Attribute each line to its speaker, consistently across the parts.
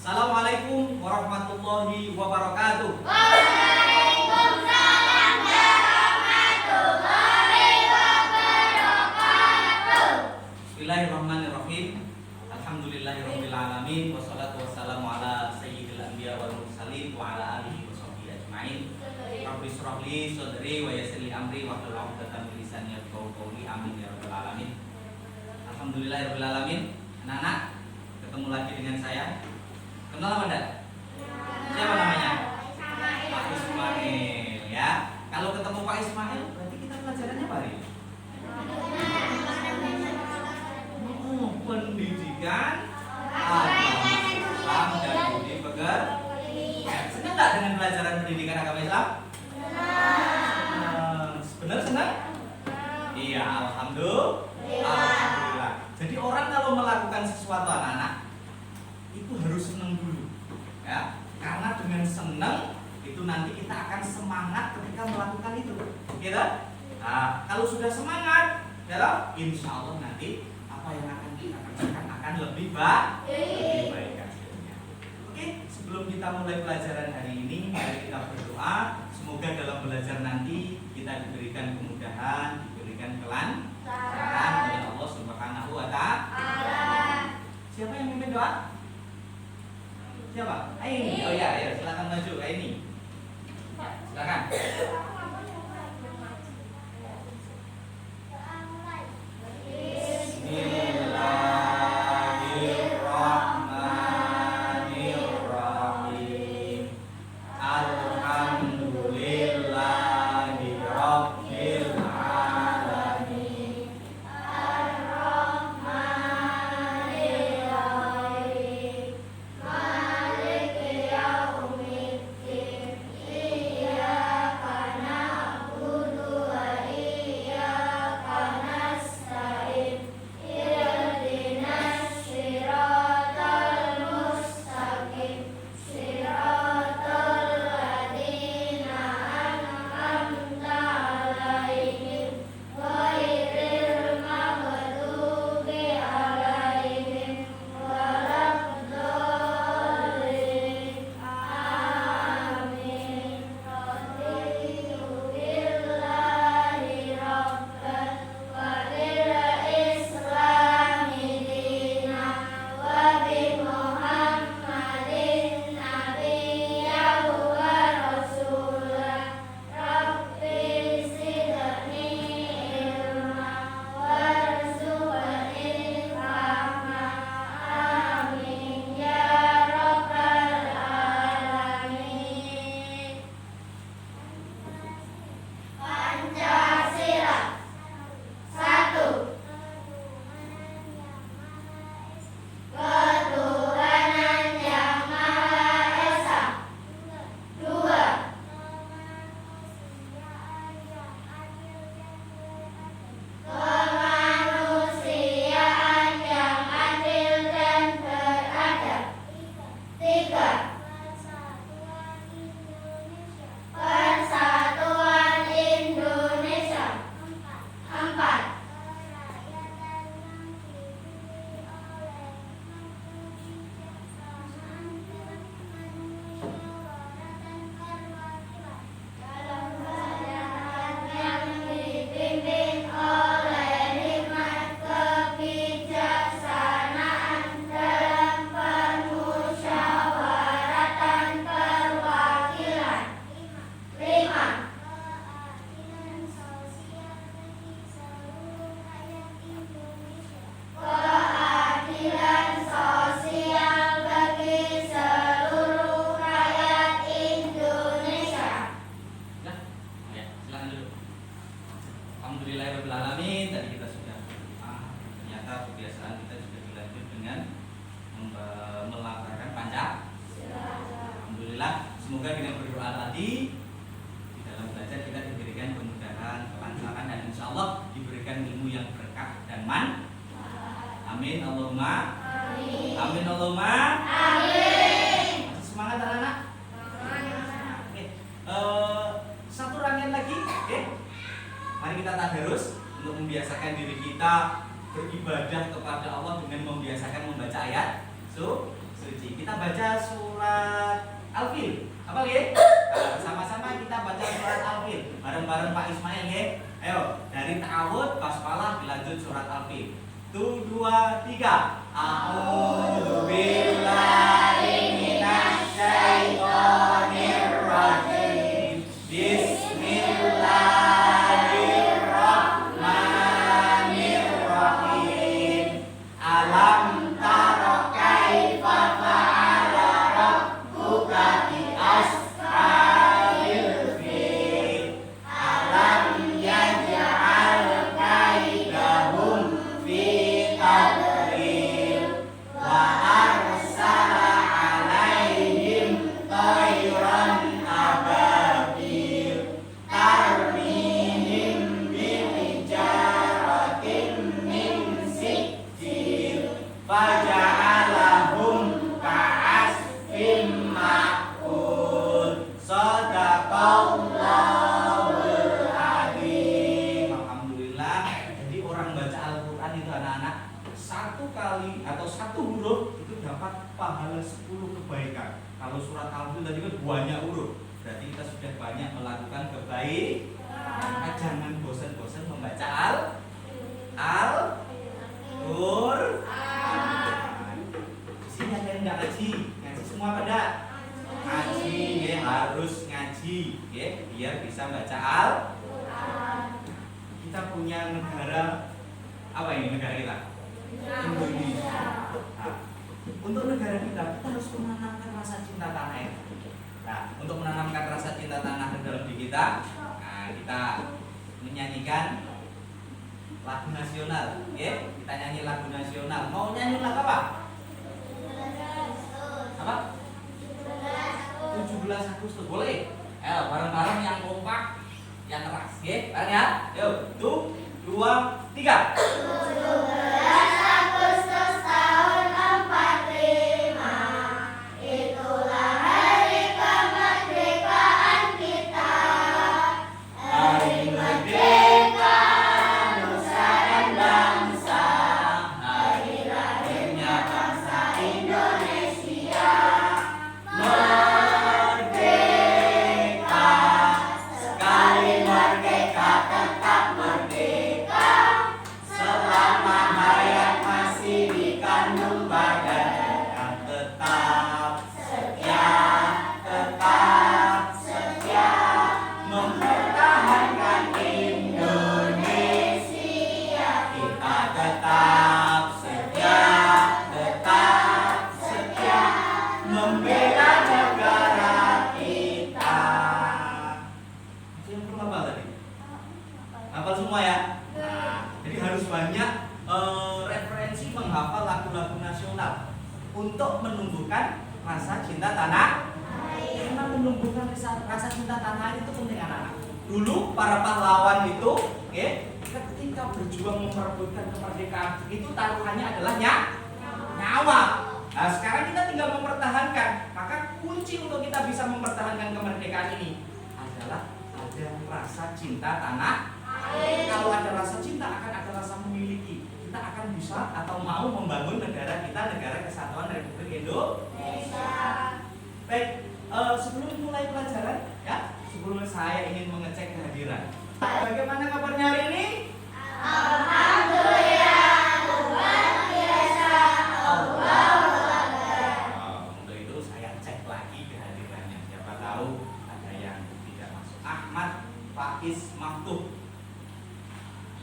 Speaker 1: Assalamualaikum warahmatullahi wabarakatuh.
Speaker 2: Waalaikumsalam warahmatullahi wabarakatuh.
Speaker 1: Bismillahirrahmanirrahim. Alhamdulillahirabbil alamin wassalatu wassalamu ala sayyidil anbiya wal mursalin wa ala alihi washabbihi ajmain. Rabbi shrah li sadri wa yassir li amri wa hlul 'uqdatam min lisani yafqahu qawli. Amin ya rabbal alamin. Alhamdulillahirabbil alamin. Anak-anak, ketemu lagi dengan saya. Kenal apa enggak? Siapa namanya? Pak Ismail ya. Kalau ketemu Pak Ismail berarti kita pelajarannya apa hari? Pendidikan agama Islam dan budi pekerti. Senang nggak dengan pelajaran pendidikan agama Islam? Benar senang? Iya, alhamdulillah. Jadi orang kalau melakukan sesuatu anak-anak itu harus senang dulu, ya. Karena dengan senang itu nanti kita akan semangat ketika melakukan itu, gitu. Nah, kalau sudah semangat, ya, insya Allah nanti apa yang akan kita kerjakan akan lebih baik hasilnya. Oke, sebelum kita mulai pelajaran hari ini, mari kita berdoa. Semoga dalam belajar nanti kita diberikan kemudahan, diberikan kelancaran oleh Allah Subhanahu wa Ta'ala. Siapa yang mimpin doa? Siapa? Aini. Oh ya, silakan maju, Aini. Silakan. Bismillahirrahmanirrahim. Alhamdulillahirabbil alamin. Ar-Rahmanir-Rahim. Maliki yaumiddin. Iyyaka na'budu wa iyyaka nasta'in. Ihdinas siratal mustaqim. Siratal ladzina an'amta 'alaihim ghairil maghdubi 'alaihim waladdallin. Amin. Raditu billahi rabban wa bil islami dinan wa bi Muhammadin nabiyyan wa rasulan. Rabbi zidni ilma warzuqni fahma. Amin ya rabbal alamin. Pancasila. 1. Ketuhanan Yang Maha Esa. 2. Kemanusiaan yang adil dan beradab. 3. Persatuan Indonesia. 4. Dalam keadaan yang dipimpin oleh hikmat kebijaksanaan dalam permusyawaratan perwakilan. 5. Keadilan sosial bagi seluruh rakyat Indonesia. Ya, silakan dulu. Alhamdulillahirabbil alamin. Tadi kita sudah ternyata kebiasaan kita juga dilanjut dengan melafalkan Pancasila. Alhamdulillah. Semoga dengan berdoa tadi di dalam belajar kita diberikan kemudahan, kelancaran dan insya Allah diberikan ilmu yang berkah dan manfaat. Amin Allahumma. Amin Allahumma. Masih semangat anak-anak? Oke. Satu rangkaian lagi. Oke. Mari kita tadarus untuk membiasakan diri kita beribadah kepada Allah dengan membiasakan membaca ayat suci. suci. Kita baca surat Al-Fil. Apa ya? Sama-sama kita baca surat Al-Fil. Bareng-bareng Pak Ismail ya. Ayo, dari ta'awud, basmalah dilanjut surat Al-Fil. 1, 2, 3. A'udzu billahi minasy syaithanir rajim. Bismillahirrahmanirrahim. Alam tara kaifa fa'ala rabbuka bi ashabil fil. Alam yaj'al kaidahum fi tadlil wa arsala 'alaihim tayran ababil tarmihim bihijaratin min sijil faja'alahum ka'asfin ma'kul. Shadaqallahul adzim. Alhamdulillah. Jadi orang baca Al-Quran itu anak-anak, satu kali atau satu huruf itu dapat pahala 10 kebaikan. Kalau surat Al-Fil tadi kan banyak huruf, berarti kita sudah banyak melakukan kebaikan. Maka jangan bosan-bosan membaca Al-Quran. Di sini ada yang nggak ngaji, ngaji semua pada ngaji, ya harus ngaji, ya biar bisa baca Al-Quran. Kita punya negara apa ini negara kita? Indonesia. Nah, untuk negara kita harus menanamkan rasa cinta tanah air. Nah, untuk menanamkan rasa cinta tanah air dalam diri kita, nah kita menyanyikan lagu nasional, ya. Kita nyanyi lagu nasional. Mau nyanyi lagu apa? Apa? 17 Agustus boleh? Ayo bareng-bareng yang kompak, yang keras, ya. Bareng ya. Yuk, 1, 2, 3.
Speaker 2: 17 Agustus tahun 45, itulah hari kemerdekaan kita. Hari merdeka nusa dan bangsa, hari lahirnya bangsa Indonesia. Merdeka, sekali merdeka tetap merdeka. Selama hayat masih dikandung badan, dan tetap setia mempertahankan Indonesia. Kita tetap setia membela negara kita. Itu yang perlu apa tadi? Hafal semua ya? Nah, jadi harus banyak referensi menghafal lagu-lagu nasional untuk menumbuhkan rasa cinta tanah. Karena menumbuhkan rasa cinta tanah itu penting anak-anak. Dulu para pahlawan itu, oke, ketika berjuang memperebutkan kemerdekaan itu taruhannya adalah nyawa. Nah, sekarang kita tinggal mempertahankan. Maka kunci untuk kita bisa mempertahankan kemerdekaan ini adalah ada rasa cinta tanah. Kalau ada rasa cinta akan ada rasa memiliki. Kita akan bisa atau mau membangun negara kita, negara kesatuan Republik Indonesia. Baik, sebelum mulai pelajaran, ya, sebelum saya ingin mengecek kehadiran. Bagaimana kabarnya hari ini? Alhamdulillah, luar biasa.
Speaker 1: Untuk itu saya cek lagi kehadirannya. Siapa tahu ada yang tidak masuk. Ahmad Faiz Maftuh.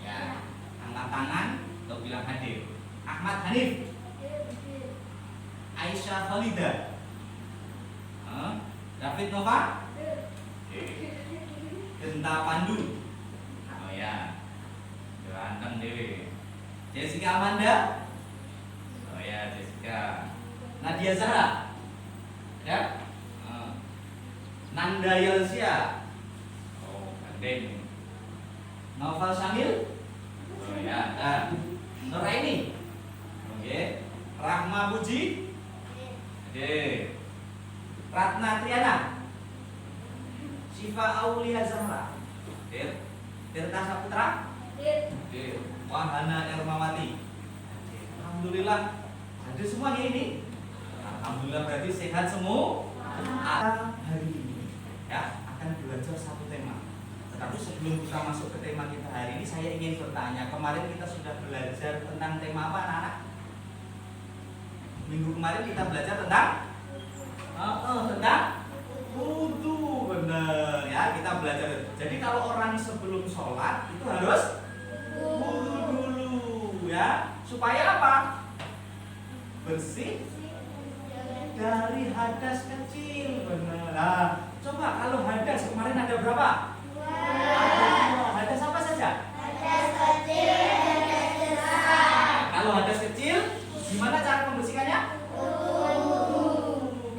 Speaker 1: Ya, angkat tangan untuk bilang hadir. Ahmad Hanif. Aisyah Khalida. David Nova. Genta Pandu. Oh ya, ganteng dewe. Jessica Amanda. Oh ya, Jessica. Nadia Zahra. Ya. Nanda Yelsia. Oh, gandeng. Novel Syamil. Oh ya, ada. Nuraini. Oke. Rahma Puji. Oke. Ratna Triana. Syifa Aulia Zahra. Tirta Saputra. Wahana Ermawati. Alhamdulillah. Hadir semuanya ini. Alhamdulillah berarti sehat semua. Hari ini ya akan belajar satu tema. Tetapi sebelum kita masuk ke tema kita hari ini, saya ingin bertanya. Kemarin kita sudah belajar tentang tema apa, anak-anak? Minggu kemarin kita belajar tentang wudu, bener ya, kita belajar. Jadi kalau orang sebelum sholat itu harus wudu dulu ya, supaya apa? Bersih dari hadas kecil, bener. Nah, coba kalau hadas kemarin ada berapa? Ada 2. Hadas apa saja?
Speaker 3: Hadas kecil, hadas besar.
Speaker 1: Kalau hadas kecil, gimana cara membersihkannya?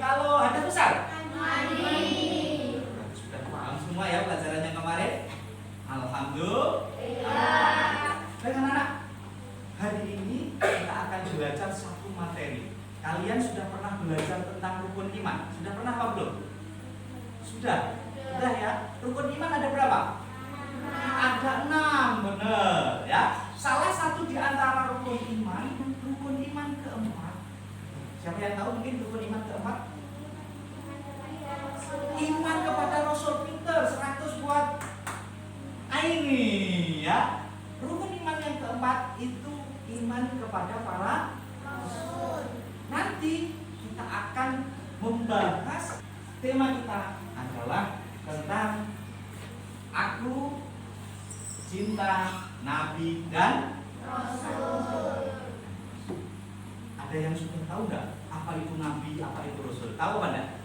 Speaker 1: Kalau hadas besar?
Speaker 3: Mandi.
Speaker 1: Sudah paham semua ya pelajaran yang kemarin? Alhamdulillah. Baik anak-anak, hari ini kita akan belajar satu materi. Kalian sudah pernah belajar tentang rukun iman? Sudah pernah apa belum? Sudah? Sudah ya? Rukun iman ada berapa? Ada 6, bener ya. Salah satu di antara rukun iman keempat. Siapa yang tahu mungkin rukun iman keempat? Iman kepada Rasul. Pinter, 100 buat ini ya. Rukun iman yang keempat itu iman kepada para Rasul. Nanti kita akan membahas, tema kita adalah tentang aku cinta Nabi dan
Speaker 3: Rasul.
Speaker 1: ada yang sudah tahu nggak apa itu Nabi, apa itu Rasul? Tahu apa enggak?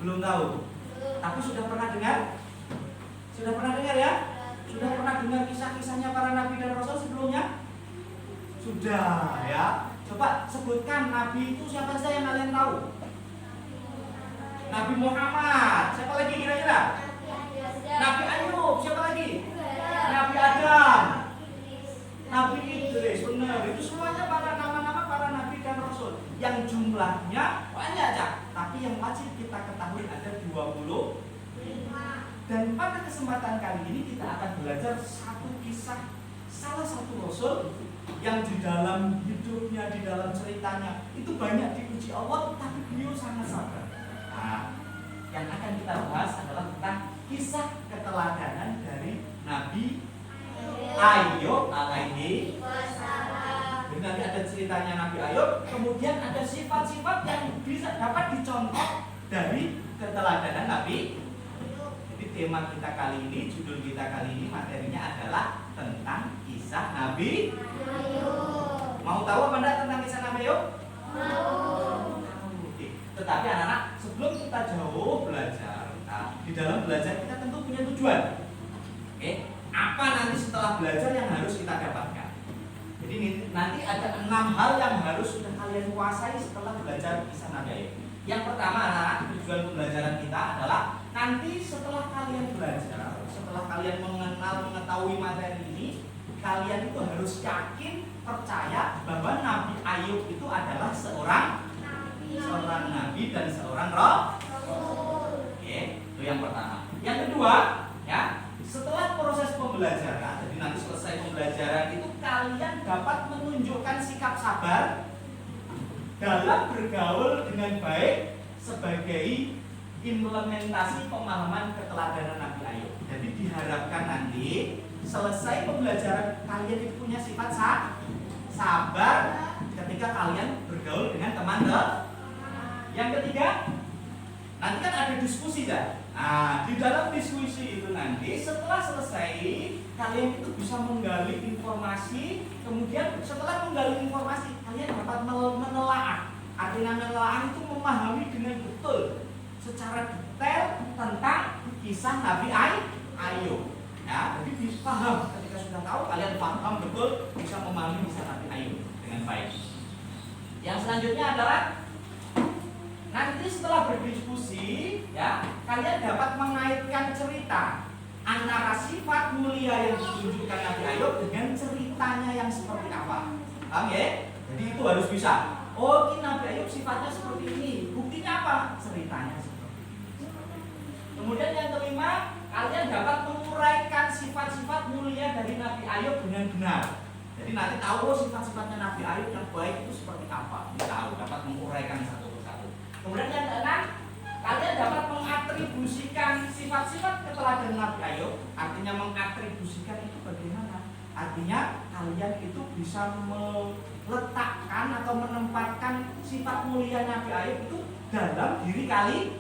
Speaker 1: Belum tahu. Tapi sudah pernah dengar? Sudah pernah dengar ya? Sudah pernah dengar kisah-kisahnya para Nabi dan Rasul sebelumnya? Sudah ya. Coba sebutkan Nabi itu siapa saja yang kalian tahu? Nabi Muhammad. Siapa lagi kira-kira? Nabi Ayub. Siapa lagi? Nabi Adam. Nabi Idris. Benar. Itu semuanya para nama-nama para Nabi dan Rasul. Yang jumlahnya banyak aja. Tapi yang wajib kita ketahui ada 20. Dan pada kesempatan kali ini kita akan belajar satu kisah salah satu Rasul yang di dalam hidupnya, di dalam ceritanya itu banyak dipuji Allah, tapi beliau sangat sabar. Nah, yang akan kita bahas adalah tentang kisah keteladanan dari Nabi Ayub alaihi wassalam. Jadi nanti ada ceritanya Nabi Ayub, kemudian ada sifat-sifat yang bisa dapat dicontoh dari keteladanan Nabi. Jadi tema kita kali ini, judul kita kali ini, materinya adalah tentang kisah Nabi Ayub. Mau tahu apa enggak tentang kisah Nabi Ayub? Mau. Oke. Tetapi anak-anak, sebelum kita jauh belajar, di dalam belajar kita tentu punya tujuan. Oke. Apa nanti setelah belajar yang harus kita dapatkan? Jadi nanti ada 6 hal yang harus sudah kalian kuasai setelah belajar kisah Nabi Ayub. Yang pertama, anak-anak, tujuan pembelajaran kita adalah nanti setelah kalian belajar, setelah kalian mengetahui materi ini, kalian itu harus yakin, percaya bahwa Nabi Ayub itu adalah seorang nabi dan seorang rasul. Oke, itu yang pertama. Yang kedua, ya, setelah proses pembelajaran, jadi nanti selesai pembelajaran itu kalian dapat menunjukkan sikap sabar dalam bergaul dengan baik sebagai implementasi pemahaman keteladanan Nabi Ayub. Jadi diharapkan nanti selesai pembelajaran kalian itu punya sifat sabar ketika kalian bergaul dengan teman-teman. Yang ketiga, nanti kan ada diskusi kan? Nah, di dalam diskusi itu nanti setelah selesai kalian itu bisa menggali informasi, kemudian setelah menggali informasi kalian dapat menelaah. Artinya menelaah itu memahami dengan betul secara detail tentang kisah Nabi Ayub. Ya, jadi bisa paham ketika sudah tahu kalian paham betul, bisa memahami kisah Nabi Ayub dengan baik. Yang selanjutnya adalah nanti setelah berdiskusi, ya, kalian dapat mengaitkan cerita antara sifat mulia yang ditunjukkan Nabi Ayub dengan ceritanya yang seperti apa. Paham ya? Jadi itu harus bisa. Oh, ini Nabi Ayub sifatnya seperti ini. Buktinya apa? Ceritanya seperti ini. Kemudian yang kelima, kalian dapat menguraikan sifat-sifat mulia dari Nabi Ayub dengan benar. Jadi nanti tahu sifat-sifatnya Nabi Ayub yang baik itu seperti apa. Ini tahu, dapat menguraikan satu persatu. Kemudian yang keenam, kalian dapat mengatribusikan sifat-sifat keteladanan Nabi Ayub. Artinya mengatribusikan itu bagaimana? Artinya kalian itu bisa meletakkan atau menempatkan sifat mulia Nabi Ayub itu dalam diri kalian.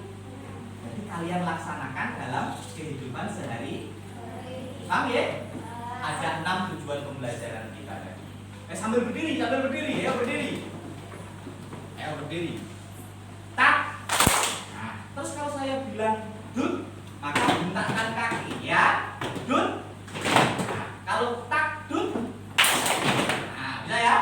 Speaker 1: Jadi kalian laksanakan dalam kehidupan sehari. Paham ya? Ada 6 tujuan pembelajaran kita tadi. Sambil berdiri, ya berdiri. Ayo berdiri. Tak. Nah, terus kalau saya bilang dud, maka hentakkan kaki ya. Dud. Nah, kalau tak dud. Nah, bisa ya?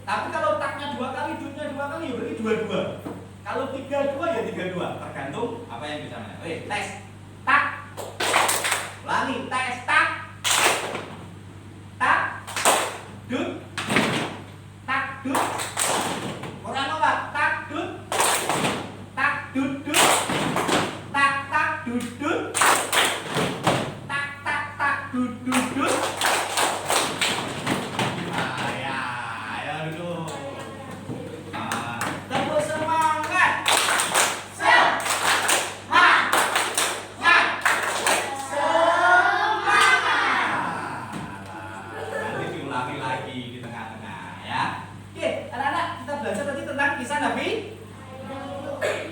Speaker 1: Tapi kalau taknya 2 kali, dudnya 2 kali, ya berarti 2-2. Kalau 3-2 ya 3-2, tergantung apa yang bisa mana. Oke, tes. Tak. Ulangi, tes tak. Tak. Dud. Tak dud. Orang apa? Tak dud. Tak dud dud. Tak tak dud dud. Tak tak tak dud dud dud. Ayo duduk. Tepuk semangat. Nanti diulangi lagi di tengah-tengah ya. Oke, anak-anak kita belajar tadi tentang kisah Nabi.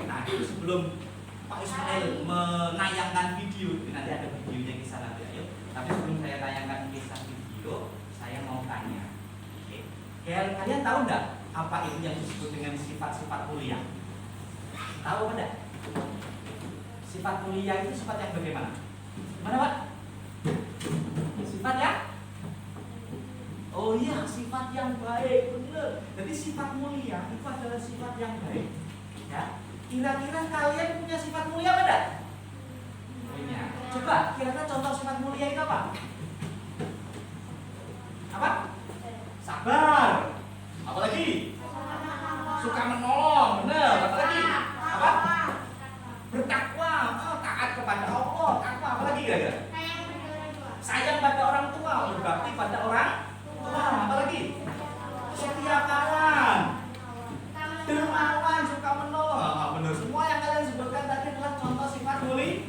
Speaker 1: Nah, itu sebelum Pak Ismail menayangkan video, nanti ada videonya kisah Nabi Ayub. Tapi sebelum saya tayangkan kisah video, saya mau tanya. Oke. Kalian tahu enggak apa itu yang disebut dengan sifat-sifat mulia? Tahu enggak? Sifat mulia itu sifat yang bagaimana? Mana, Pak? Sifat ya? Oh iya, sifat yang baik, benar. Jadi sifat mulia itu adalah sifat yang baik. Ya. Kira-kira kalian punya sifat mulia apa enggak? Punya. Coba, kira-kira contoh sifat mulia itu apa? Apa? Sabar. Apa lagi? Suka menolong, benar. Apa lagi? Apa? Bertakwa, taat kepada Allah. Takwa, apa lagi kira-kira? Sayang pada orang tua, berbakti pada orang tua. Apa lagi? Setia kawan, dermawan, suka menolong. Benar, semua yang kalian sebutkan tadi adalah contoh sifat mulia.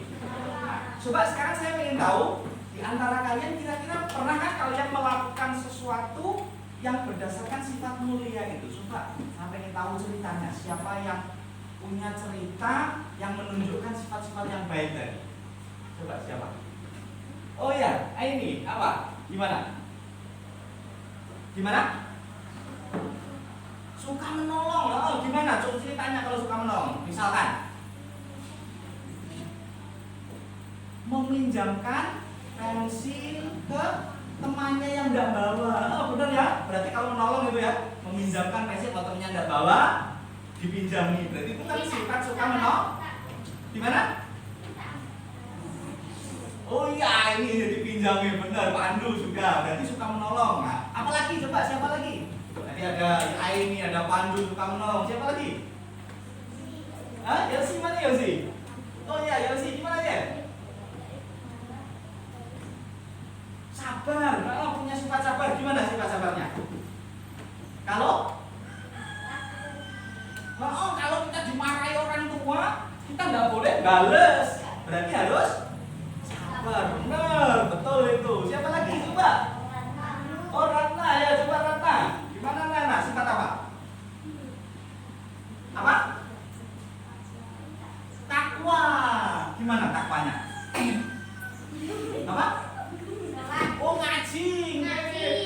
Speaker 1: Coba sekarang saya ingin tahu di antara kalian kira-kira pernahkah kalian melakukan sesuatu yang berdasarkan sifat mulia itu? Coba saya ingin tahu ceritanya. Siapa yang punya cerita yang menunjukkan sifat-sifat yang baik tadi? Coba siapa? Oh ya, ini apa? Gimana? Gimana? Suka menolong. Oh, gimana? Coba ceritanya kalau suka menolong. Misalkan meminjamkan pensil ke temannya yang tidak bawa. Oh, benar ya? Berarti kalau menolong itu ya, meminjamkan pensil kalau temannya tidak bawa, dipinjami. Berarti itu kan sifat suka menolong. Gimana? Oh iya, ini dipinjami, benar. Pak Andu juga, berarti suka menolong. Nah, apalagi coba siapa lagi? Tadi ada ini, ada Pandu suka menolong. Siapa lagi? Hah? Yelsi mana Yelsi? Oh iya, Yelsi gimana ya? Sabar. Kalau punya sifat sabar, gimana sifat sabarnya? Kalau kita dimarahi orang tua, kita nggak boleh bales. Berarti harus sabar. Benar, betul itu. Siapa lagi coba? Oh Ratna ya, coba Ratna. Gimana Nana? Sifat apa? Apa? Takwa. Gimana takwanya? Apa? Oh ngaji.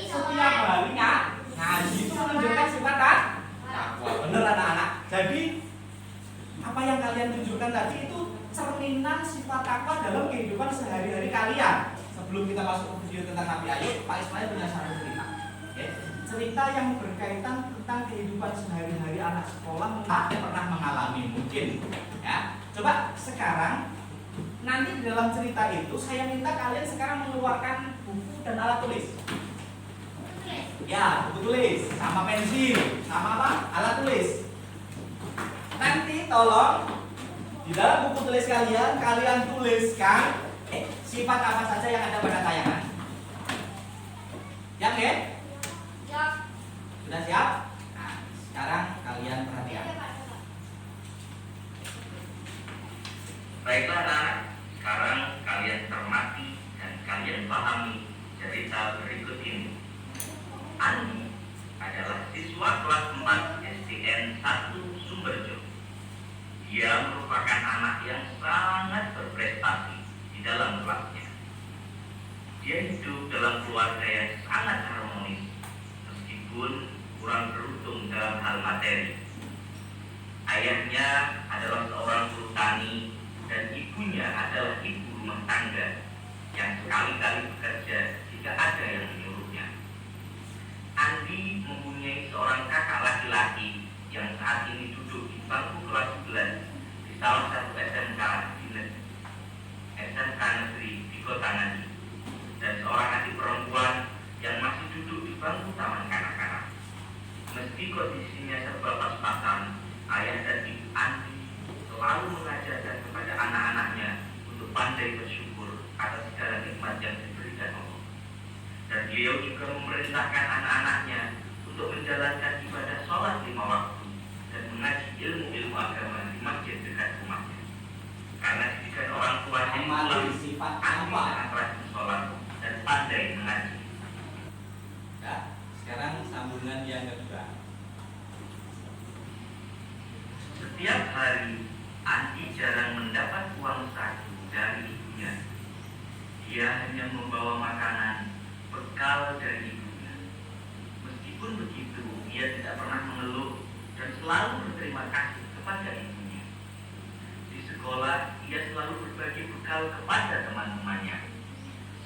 Speaker 1: Setiap hari ngaji itu menunjukkan sifat takwa. Bener anak-anak. Jadi apa yang kalian tunjukkan tadi itu cerminan sifat takwa dalam kehidupan sehari-hari kalian. Sebelum kita masuk ke video tentang Nabi Ayub, Pak Ismail punya satu cerita. Oke? Cerita yang berkaitan tentang kehidupan sehari-hari anak sekolah yang pernah mengalami mungkin. Ya, coba sekarang nanti di dalam cerita itu saya minta kalian sekarang mengeluarkan buku dan alat tulis. Ya, buku tulis sama pensil, sama apa? Alat tulis. Nanti tolong di dalam buku tulis kalian tuliskan sifat apa saja yang ada pada tayangan. Yang ya? Sudah siap? Nah, sekarang kalian perhatikan.
Speaker 4: Baiklah anak, sekarang kalian cermati dan kalian pahami cerita berikut ini. Andi adalah siswa kelas 4 SDN 1 Sumberjo. Dia merupakan anak yang sangat berprestasi di dalam kelasnya. Dia hidup dalam keluarga yang sangat harmonis, meskipun kurang beruntung dalam hal materi. Ayahnya adalah seorang buruh tani dan ibunya adalah ibu rumah tangga yang sekali-kali bekerja jika ada yang menyuruhnya. Andi mempunyai seorang kakak laki-laki yang saat ini duduk di bangku kelas 11 di salah satu SMK negeri di Kota Nadi, dan seorang adik perempuan yang masih duduk di bangku taman kanak-kanak. Meski kondisinya serba pas-pasan, ayah dan ibu Andi selalu mengajarkan kepada anak-anaknya untuk pandai bersyukur atas segala nikmat yang diberikan Allah. Dan beliau juga memerintahkan anak-anaknya untuk menjalankan ibadah sholat 5 waktu dan mengaji ilmu-ilmu agama di masjid dekat rumahnya. Karena didikan orang tuanya
Speaker 1: Amati sifat
Speaker 4: Andi
Speaker 1: apa?
Speaker 4: sangat rajin sholat dan pandai mengaji.
Speaker 1: Ya, sekarang sambungan yang kedua.
Speaker 4: Setiap hari Andi jarang mendapat uang saku dari ibunya. Dia hanya membawa makanan bekal dari ibunya. Meskipun begitu, ia tidak pernah mengeluh dan selalu berterima kasih kepada ibunya. Di sekolah, ia selalu berbagi bekal kepada teman-temannya.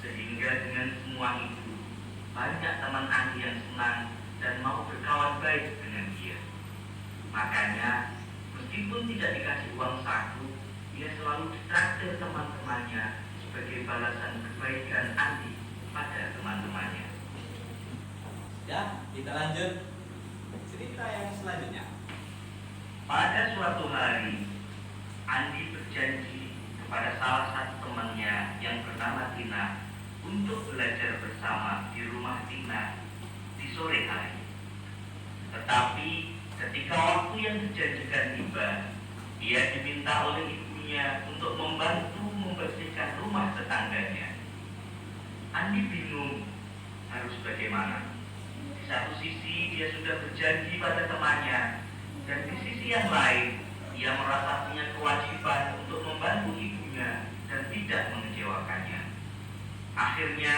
Speaker 4: Sehingga dengan semua itu, banyak teman Andi yang senang dan mau berkawan baik dengan dia. Makanya, meskipun tidak dikasih uang saku, ia selalu ditraktir teman-temannya sebagai balasan kebaikan Andi pada teman-temannya.
Speaker 1: Ya, kita lanjut cerita yang selanjutnya.
Speaker 4: Pada suatu hari, Andi berjanji kepada salah satu temannya yang bernama Tina untuk belajar bersama di rumah Tina di sore hari. Tetapi ketika waktu yang dijanjikan tiba, ia diminta oleh ibunya untuk membantu membersihkan rumah tetangganya. Andi bingung harus bagaimana. Di satu sisi dia sudah berjanji pada temannya, dan di sisi yang lain ia merasa punya kewajiban untuk membantu ibunya dan tidak mengecewakannya. Akhirnya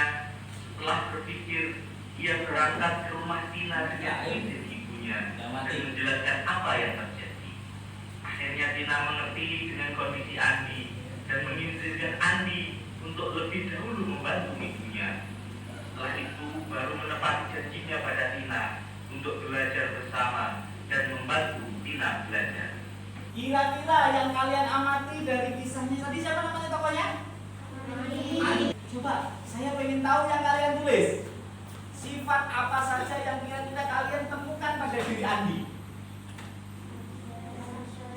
Speaker 4: setelah berpikir, ia berangkat ke rumah Tina dengan izin ibunya dan menjelaskan apa yang terjadi. Akhirnya Tina mengerti dengan kondisi Andi dan mengizinkan Andi untuk lebih dahulu membantu ibunya. Setelah itu baru menepati janjinya pada Tina untuk belajar bersama dan membantu Tina belajar.
Speaker 1: Kira-kira yang kalian amati dari kisahnya tadi siapa namanya tokohnya? Andi. Coba, saya pengen tahu yang kalian tulis. Sifat apa saja yang kira-kira kalian temukan pada diri Andi?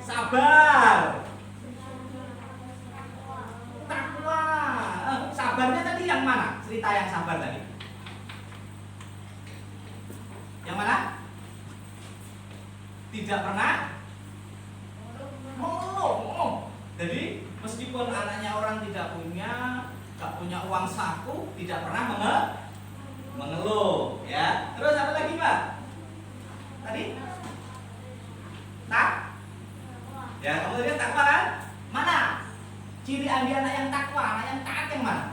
Speaker 1: Sabar. Takwa. Sabarnya tadi yang mana? Cerita yang sabar tadi. Yang mana? Tidak pernah mengeluh. Jadi meskipun anaknya orang tidak punya uang saku, tidak pernah mengeluh, ya. Terus apa lagi, Pak? Tadi? Tak? Ya, kamu lihat takwa kan? Mana? Ciri Andi anak yang takwa, anak yang taat yang mana?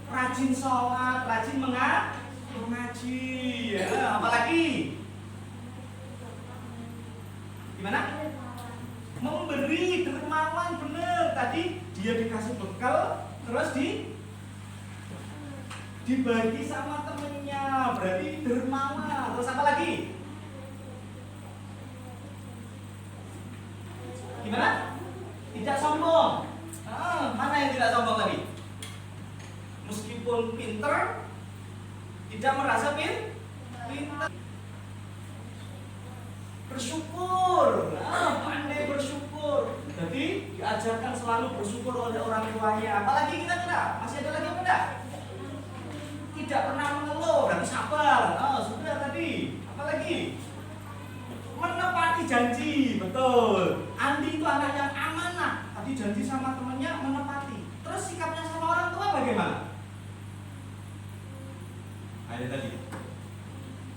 Speaker 1: Rajin sholat, rajin mengaji, ya. Apalagi? Gimana? Memberi, dermawan, bener. Tadi dia dikasih bekal, terus dibagi sama temennya, berarti dermawan. Terus apa lagi? Gimana? Tidak sombong. Mana yang tidak sombong tadi? Meskipun pinter, tidak merasa pinter. Bersyukur, pandai bersyukur. Jadi diajarkan selalu bersyukur oleh orang tuanya. Apalagi kita kira, masih ada lagi apa enggak? Tidak pernah mengeluh, berarti sabar. Sudah tadi lagi? Menepati janji, betul. Andi itu anak yang amanah. Tadi janji sama temannya menepati. Terus sikapnya sama orang tua bagaimana? Ada tadi.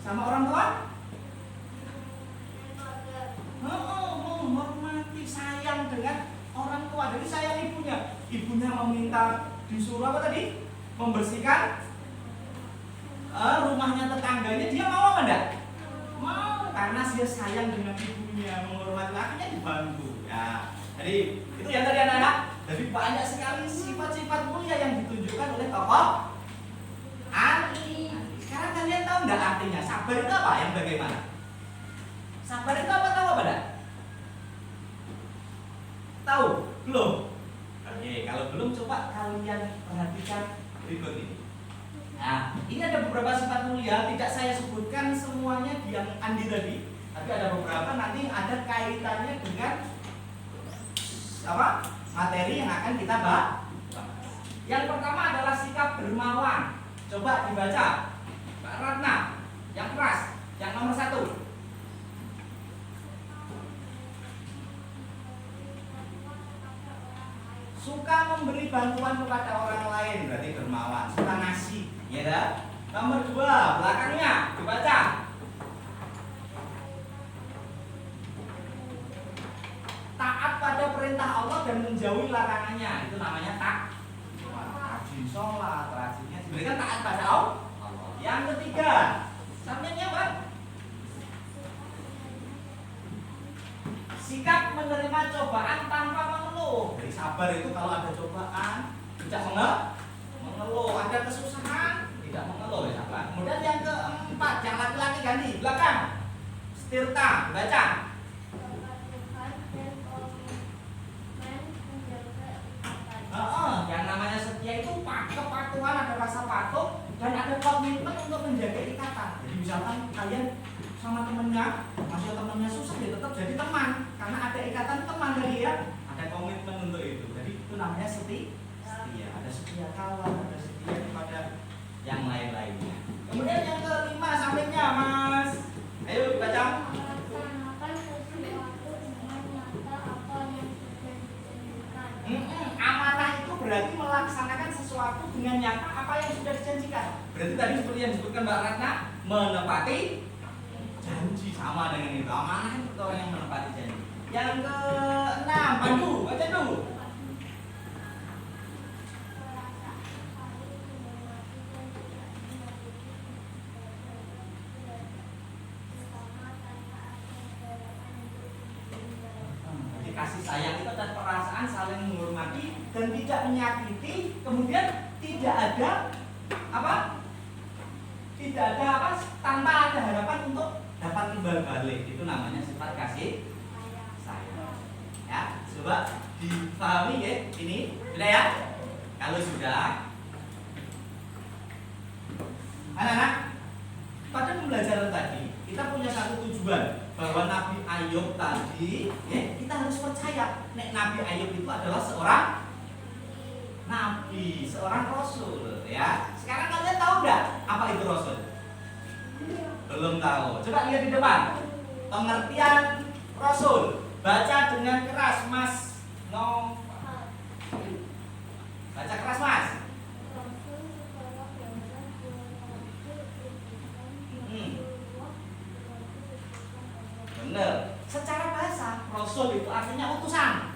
Speaker 1: Sama orang tua? Menghormati, sayang dengan orang tua. Jadi sayang ibunya. Ibunya meminta disuruh apa tadi? Membersihkan rumahnya tetangganya. Dia mau apa enggak? Mau, karena dia sayang dengan ibunya, menghormati, akhirnya dibantu. Ya, jadi itu ya tadi anak-anak. Jadi banyak sekali sifat-sifat mulia yang ditunjukkan oleh tokoh Andi. Sekarang kalian tahu nggak artinya sabar itu apa? Yang bagaimana? Sabar itu apa, tahu apa enggak? Tahu? Belum? Oke, kalau belum coba kalian perhatikan berikut ini. Nah, ini ada beberapa sifat mulia, tidak saya sebutkan semuanya di yang Andi tadi, tapi ada beberapa nanti ada kaitannya dengan apa? Materi yang akan kita bahas. Yang pertama adalah sikap dermawan. Coba dibaca, Mbak Ratna, yang keras, yang nomor 1. Suka memberi bantuan kepada orang lain, berarti dermawan. Suka ngasih, ya dah. Nomor 2, belakangnya dibaca. Taat pada perintah Allah dan menjauhi larangannya, itu namanya rajin sholat, rajinnya sebenarnya taat pada Allah. Yang ketiga, sampainya apa? Sikap menerima cobaan tanpa mengeluh. Jadi sabar itu kalau ada cobaan tidak mengeluh, ada kesusahan tidak mengeluh, ya sabar. Kemudian yang keempat, yang laki-laki ganti belakang. Setirta, baca. Yang namanya setia itu kepatuhan, ada rasa patuh dan ada komitmen untuk menjaga ikatan. Jadi misalkan kalian sama temennya, masih temennya susah, ya tetap jadi teman karena ada ikatan teman dari ya, ada komitmen untuk itu. Jadi itu namanya setia. Ada setia kawan, ada setia kepada yang lain-lainnya. Kemudian yang kelima sampingnya Mas, ayo baca.
Speaker 3: Melaksanakan sesuatu dengan nyata apa yang sudah dijanjikan.
Speaker 1: Amanah itu berarti melaksanakan sesuatu dengan nyata apa yang sudah dijanjikan. Berarti tadi seperti yang disebutkan Mbak Ratna, menepati janji, sama dengan itu. Amanah itu orang yang menepati janji. Yang keenam, Pandu, baca dulu. Kasih sayang itu adalah perasaan saling menghormati dan tidak menyakiti, kemudian tidak ada apa? Tidak ada apa? Tanpa ada harapan untuk dapat timbal balik. Itu namanya sifat kasih sayang. Ya, coba dipahami ya ini. Sudah ya? Kalau sudah, anak-anak, pada pembelajaran tadi kita punya satu tujuan, bahwa Nabi Ayub tadi, ya, kita harus percaya, Nabi Ayub itu adalah seorang nabi, seorang rasul, ya. Sekarang kalian tahu nggak apa itu rasul? Belum tahu. Coba lihat di depan. Pengertian rasul. Baca dengan keras, Mas. Baca keras, Mas. Bener. Secara bahasa, rasul itu artinya utusan.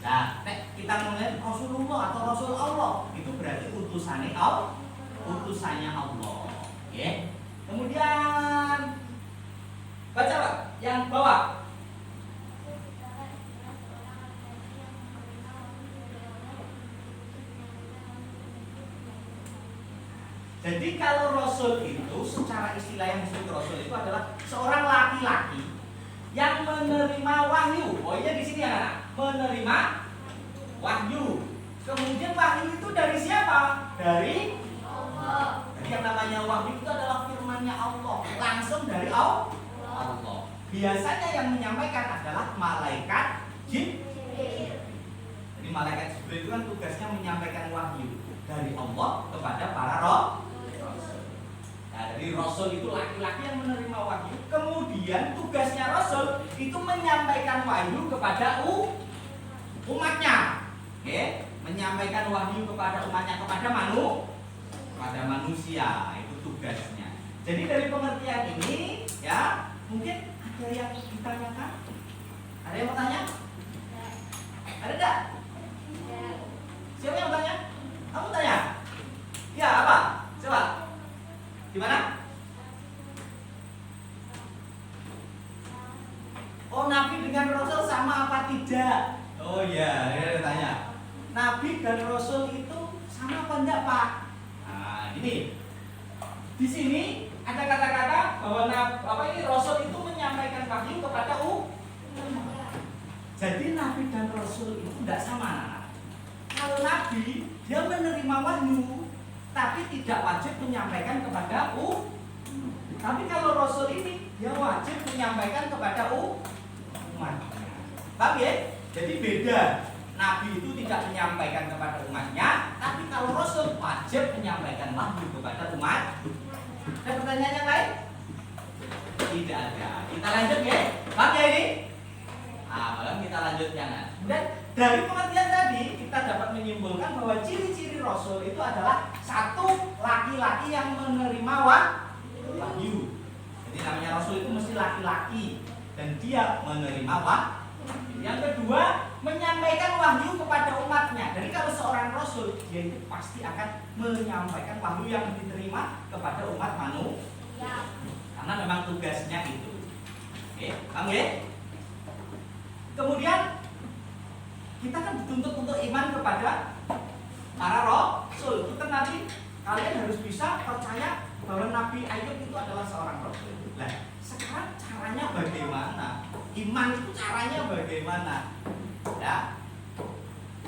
Speaker 1: Nah, kita melihat Rasulullah atau Rasul Allah, itu berarti utusannya Allah. Utusannya Allah. Ya. Kemudian baca Pak, yang bawah. Jadi kalau Rasul itu secara istilah yang disebut Rasul itu adalah seorang laki-laki yang menerima wahyu. Oh iya di sini ya, menerima wahyu. Kemudian wahyu itu dari siapa? Dari Allah. Jadi yang namanya wahyu itu adalah firman-Nya Allah, langsung dari Allah. Biasanya yang menyampaikan adalah malaikat Jibril. Jadi malaikat Jibril itu kan tugasnya menyampaikan wahyu dari Allah kepada para rasul. Nah, jadi Rasul itu laki-laki yang menerima wahyu. Kemudian tugasnya Rasul itu menyampaikan wahyu kepada umatnya. Oke, menyampaikan wahyu kepada umatnya, kepada manusia. Itu tugasnya. Jadi dari pengertian ini, ya, mungkin ada yang ditanyakan? Ada yang mau tanya? Ada enggak? Siapa yang mau tanya? Kamu tanya? Ya, apa? Coba. Gimana? Oh, Nabi dengan Rasul sama apa tidak? Oh iya, dia tanya. Nabi dan Rasul itu sama apa enggak, Pak? Nah, ini. Di sini ada kata-kata bahwa ini Rasul itu menyampaikan wahyu kepada Jadi Nabi dan Rasul itu enggak sama. Kalau Nabi dia menerima wahyu, tapi tidak wajib menyampaikan kepada Tapi kalau Rasul ini dia wajib menyampaikan kepada umatnya. Paham ya? Jadi beda. Nabi itu tidak menyampaikan kepada umatnya, tapi kalau Rasul wajib menyampaikan wahyu kepada umat. Ada pertanyaan yang lain? Tidak ada. Kita lanjut ya. Paham ya ini? Kita lanjutkan. Dan dari pengertian tadi kita dapat menyimpulkan bahwa ciri-ciri Rasul itu adalah satu, laki-laki yang menerima wahyu. Jadi namanya Rasul itu mesti laki-laki dan dia menerima wahyu. Yang kedua, menyampaikan wahyu kepada umatnya. Jadi kalau seorang Rasul dia itu pasti akan menyampaikan wahyu yang diterima kepada umat manusia. Karena memang tugasnya itu. Oke, paham ya? Kemudian kita kan dituntut untuk iman kepada para Rasul. Kita nanti kalian harus bisa percaya bahwa Nabi Ayub itu adalah seorang Rasul. Nah, sekarang caranya bagaimana? Iman itu caranya bagaimana? Ya.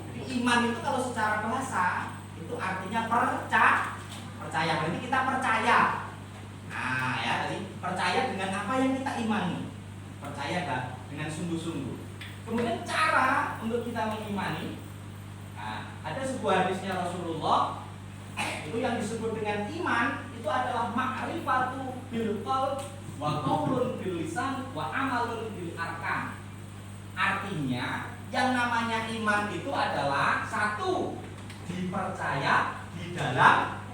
Speaker 1: Jadi iman itu kalau secara bahasa itu artinya percaya. Berarti kita percaya. Nah, ya, tadi percaya dengan apa yang kita imani. Percaya kan dengan sungguh-sungguh. Kemudian cara untuk kita mengimani, nah, ada sebuah hadisnya Rasulullah itu yang disebut dengan iman itu adalah ma'rifatu bil qalb wa qaulun bil lisan wa amalun bil arkan. Artinya yang namanya iman itu adalah satu, dipercaya di dalam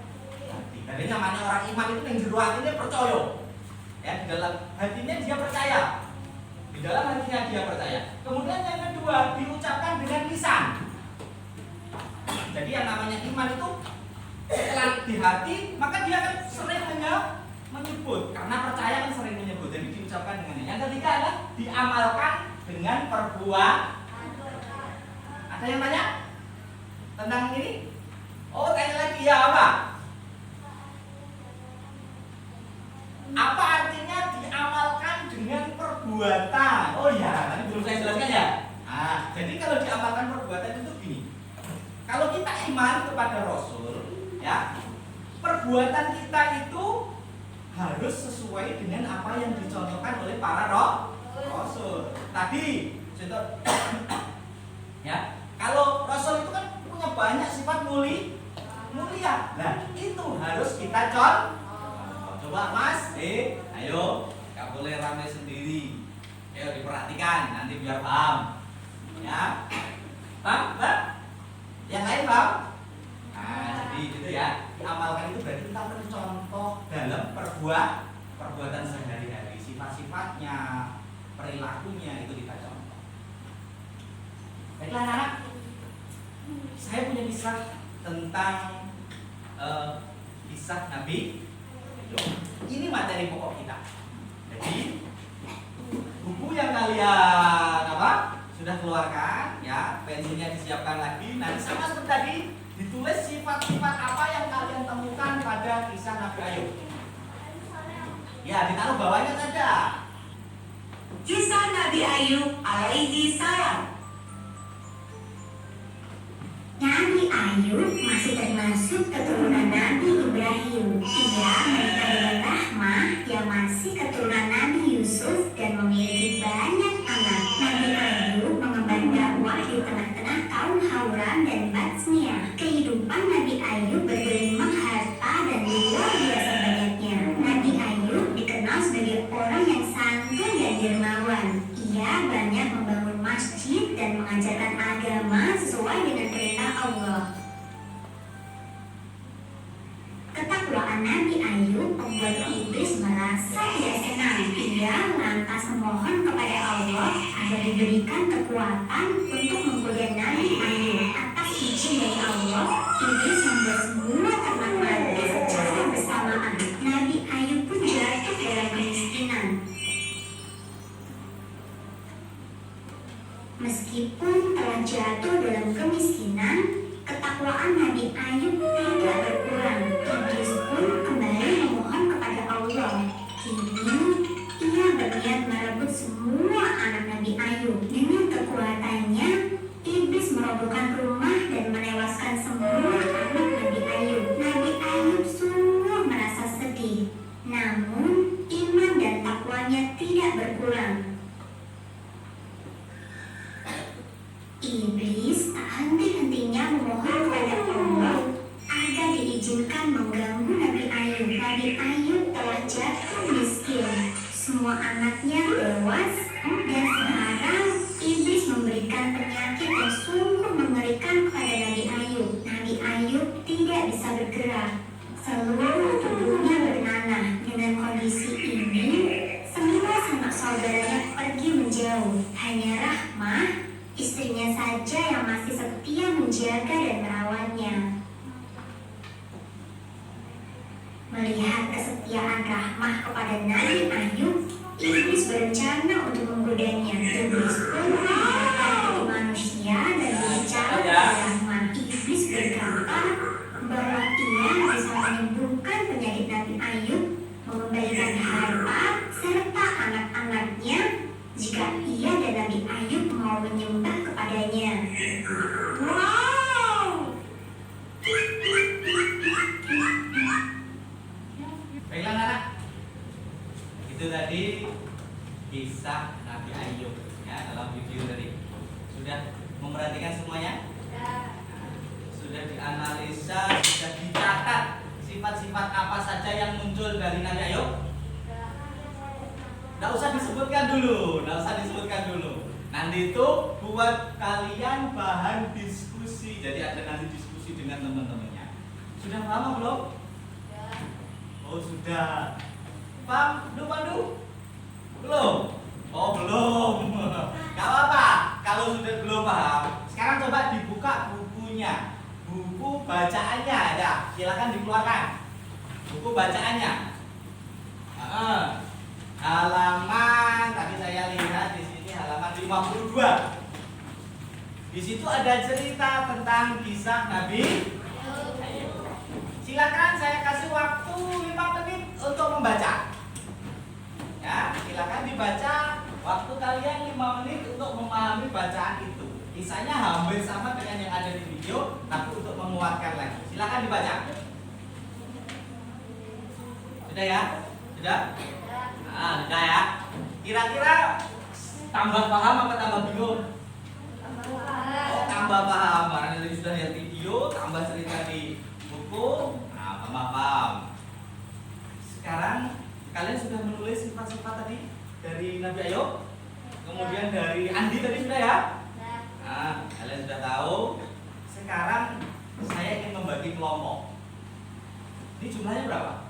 Speaker 1: hati. Jadi namanya orang iman itu yang jero hatinya percaya. Ya, di dalam hatinya dia percaya. Di dalam hatinya dia percaya. Kemudian yang kedua diucapkan dengan lisan. Jadi yang namanya iman itu setelah di hati maka dia akan sering menyebut karena percaya kan sering menyebut. Jadi diucapkan dengan ini. Yang ketiga adalah diamalkan dengan perbuatan. Ada yang tanya tentang ini? Oh, tanya lagi ya apa? Apa artinya diamalkan dengan perbuatan? Oh ya, tadi belum saya jelaskan ya. Nah, jadi kalau diamalkan perbuatan itu gini. Kalau kita iman kepada Rasul, ya, perbuatan kita itu harus sesuai dengan apa yang dicontohkan oleh para Rasul. Tadi contoh, ya, kalau Rasul itu kan punya banyak sifat mulia. Nah, itu harus kita contoh. Coba Mas, ayo, gak boleh ramai sendiri. Ayo diperhatikan, nanti biar paham. Ya, paham? Yang lain paham? Nah, jadi gitu ya. Diamalkan itu berarti kita mencontoh dalam perbuatan sehari-hari, sifat-sifatnya, perilakunya itu kita contoh. Baiklah anak-anak, saya punya kisah tentang kisah Nabi. Ini materi pokok kita. Jadi buku yang kalian sudah keluarkan, ya, pensilnya disiapkan lagi. Nanti sama seperti tadi ditulis sifat-sifat apa yang kalian temukan pada kisah Nabi Ayub. Ya, ditaruh bawahnya saja.
Speaker 5: Kisah Nabi Ayub alaihi salam.
Speaker 6: Nabi Ayub masih termasuk keturunan Nabi Ibrahim. Ia menikah dengan Rahmah yang masih keturunan Nabi Yusuf dan memiliki banyak anak. Nabi Ayub mengemban dakwah di tengah-tengah kaum Hauran dan Batsnia. Kehidupan Nabi Ayub bergelimang harta dan luar biasa banyaknya. sesuai dengan perintah Allah. Ketakwaan Nabi Ayub membuat iblis merasa tidak senang. Ia lantas memohon kepada Allah agar diberikan kekuatan untuk menggoda Nabi Ayub. Atas izin dari Allah, iblis membuat semua ternak mati secara bersamaan. Nabi Ayub pun jatuh dalam kemiskinan. Meskipun telah jatuh dalam kemiskinan, ketakwaan Nabi Ayub tidak berkurang. Iblis pun kembali memohon kepada Allah. Kini ia berniat merebut semua anak Nabi Ayub. Dengan kekuatannya, iblis merobohkan rumah dan menewaskan semua anak Nabi Ayub. Nabi Ayub sungguh merasa sedih. Namun iman dan takwanya tidak berkurang. Iblis tak henti-hentinya memohon kepada Allah agar diizinkan mengganggu Nabi Ayub. Nabi Ayub telah jatuh miskin. Semua anaknya tewas dan sekarang iblis memberikan penyakit yang sungguh mengerikan kepada Nabi Ayub. Nabi Ayub tidak bisa bergerak. Seluruh tubuhnya bernanah. Dengan kondisi ini, semua sanak saudaranya pergi menjauh. Hanya Rahmah, istrinya saja yang masih setia menjaga dan merawatnya. Melihat kesetiaan Rahmah kepada Nabi Ayub, iblis berencana untuk menggodanya. Iblis pun mendengarkan dari manusia dan berbicara kepada Rahmah. Iblis berkata bahwa ia bisa menyembuhkan penyakit Nabi Ayub, mengembalikan harta serta anak-anaknya jika ia dan Nabi Ayub mau menyembah kepadanya. Wow!
Speaker 1: Baiklah anak, itu tadi kisah Nabi Ayub ya dalam video tadi. Sudah memperhatikan semuanya? Sudah dianalisa, sudah dicatat sifat-sifat apa saja yang muncul dari Nabi Ayub? Nggak usah disebutkan dulu, Nanti itu buat kalian bahan diskusi. Jadi ada nanti diskusi dengan teman-temannya. Sudah paham belum? Oh sudah. Paham? Belum? Oh belum. Gak apa-apa. Kalau sudah belum paham, sekarang coba dibuka bukunya. Buku bacaannya ada. Silakan dikeluarkan. Buku bacaannya. Halaman tadi saya lihat di sini halaman 52. Di situ ada cerita tentang kisah Nabi Ayub. Silakan saya kasih waktu 5 menit untuk membaca. Ya, silakan dibaca. Waktu kalian 5 menit untuk memahami bacaan itu. Kisahnya hampir sama dengan yang ada di video, tapi untuk menguatkan lagi. Silakan dibaca. Sudah ya? Sudah? Sudah ya. Kira-kira tambah paham apa tambah bingung? Oh, tambah paham. Karena tadi sudah lihat video, tambah cerita di buku, tambah paham. Sekarang kalian sudah menulis sifat-sifat tadi dari Nabi Ayub, kemudian dari Andi tadi sudah ya? Kalian sudah tahu. Sekarang saya ingin membagi kelompok. Ini jumlahnya berapa?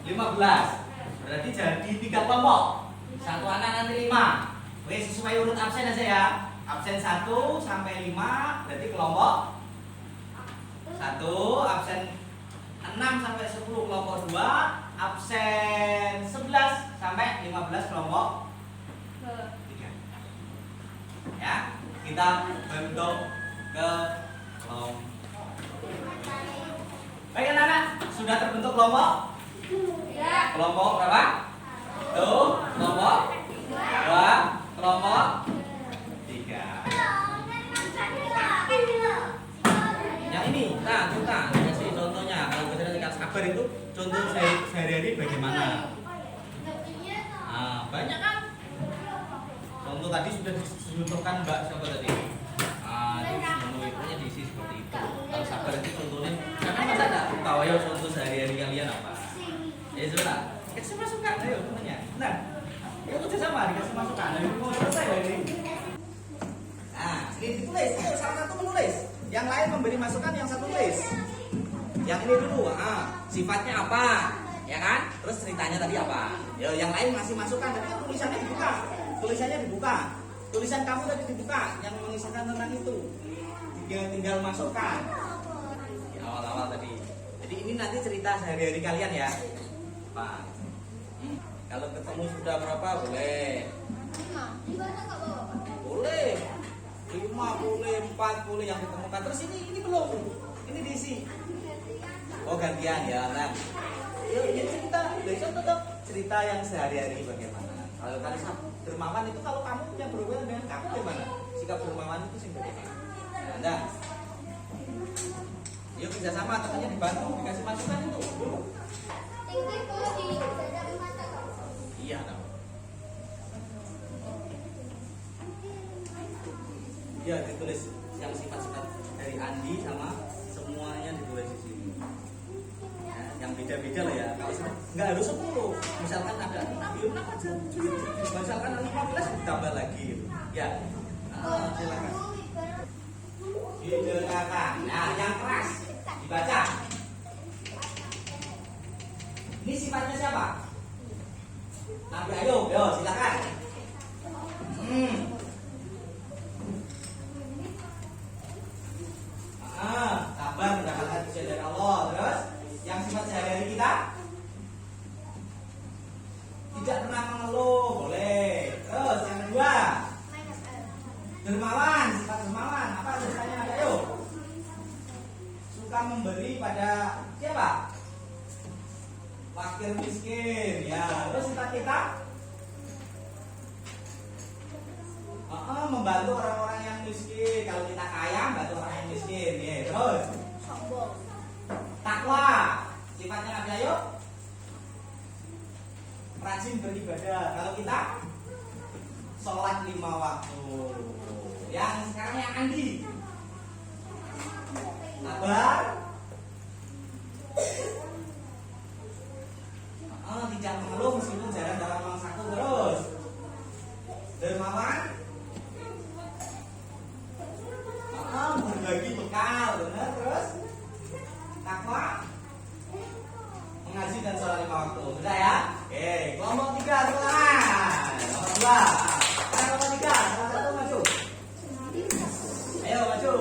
Speaker 1: 15. Berarti jadi 3 kelompok. Satu anak nanti 5. Oke, sesuai urut absen aja ya. Absen 1 sampai 5 berarti kelompok 1. Absen 6 sampai 10 kelompok 2. Absen 11 sampai 15 kelompok 3. Ya, kita bentuk ke kelompok. Baik anak-anak, sudah terbentuk kelompok? Kelompok berapa? Tuh, kelompok 2, kelompok 3. Yang ini, kita kasih contohnya. Kalau kita tingkat sabar itu contoh sehari-hari bagaimana? Banyak kan? Contoh tadi sudah dicontohkan Mbak siapa tadi? Contohnya diisi seperti itu. Kalau sabar itu contohnya, karena masa nggak tahu ya contoh sehari-hari kalian apa? Ya sudah, kasih masukan, ayo temannya. Nah, ya kerja sama dikasih masukan. Ayo mau selesai ya ini. Nah, ini ditulis, ayo salah satu lain memberi masukan, yang satu tulis. Yang ini dulu, sifatnya apa, ya kan? Terus ceritanya tadi apa? Ya, yang lain masih masukan, tapi kan tulisannya dibuka. Tulisannya dibuka. Tulisan kamu tadi dibuka, yang mengisahkan tentang itu. Tinggal masukkan. Di awal-awal tadi. Jadi ini nanti cerita sehari-hari kalian ya. Pak. Kalau ketemu sudah berapa boleh. Boleh. 5 boleh, 4 boleh yang ditemukan. Terus ini belum. Ini diisi. Oh gantian ya. Nah, yuk ini cerita. Besok tetap cerita yang sehari-hari bagaimana. Kalau tadi dermawan itu, kalau kamu punya berhubungan dengan kamu gimana? Sikap dermawan itu sih bagaimana? Nah, yuk kerja sama, katanya dibantu, dikasih masukan itu. Iya dong. Iya ditulis yang sifat-sifat dari Andi sama semuanya ditulis di sini. Ya, yang beda-beda lah ya. Kalau nggak harus 10. Misalkan ada 6 aja. Misalkan 15 ditambah lagi gitu. Ya. Silakan. Didengarkan. Nah, yang keras dibaca. Ini sifatnya siapa? Nabi Ayub. Yo, silakan. Sabar mendapatkan ujian dari Allah. Terus, yang sifat sehari-hari kita tidak pernah mengeluh, boleh. Terus, yang kedua, dermawan, sifat dermawan. Apa ceritanya Nabi Ayub? Suka memberi pada siapa? Fakir miskin. Ya, terus sifat kita membantu orang-orang yang miskin. Kalau kita kaya, membantu orang yang miskin. Ya, terus takwa, sifatnya Nabi Ayub rajin beribadah. Kalau kita sholat 5 waktu. Yang sekarang yang Andi sabar, tidak mengeluh meskipun jarang dalam uang saku. Terus dermawan, berbagi bekal, benar. Terus takwa, mengaji dan sholat 5 waktu. Sudah ya? Oke, kelompok 3 silakan. Nomor 2. Kelompok 3, salah satu maju. Ayo maju.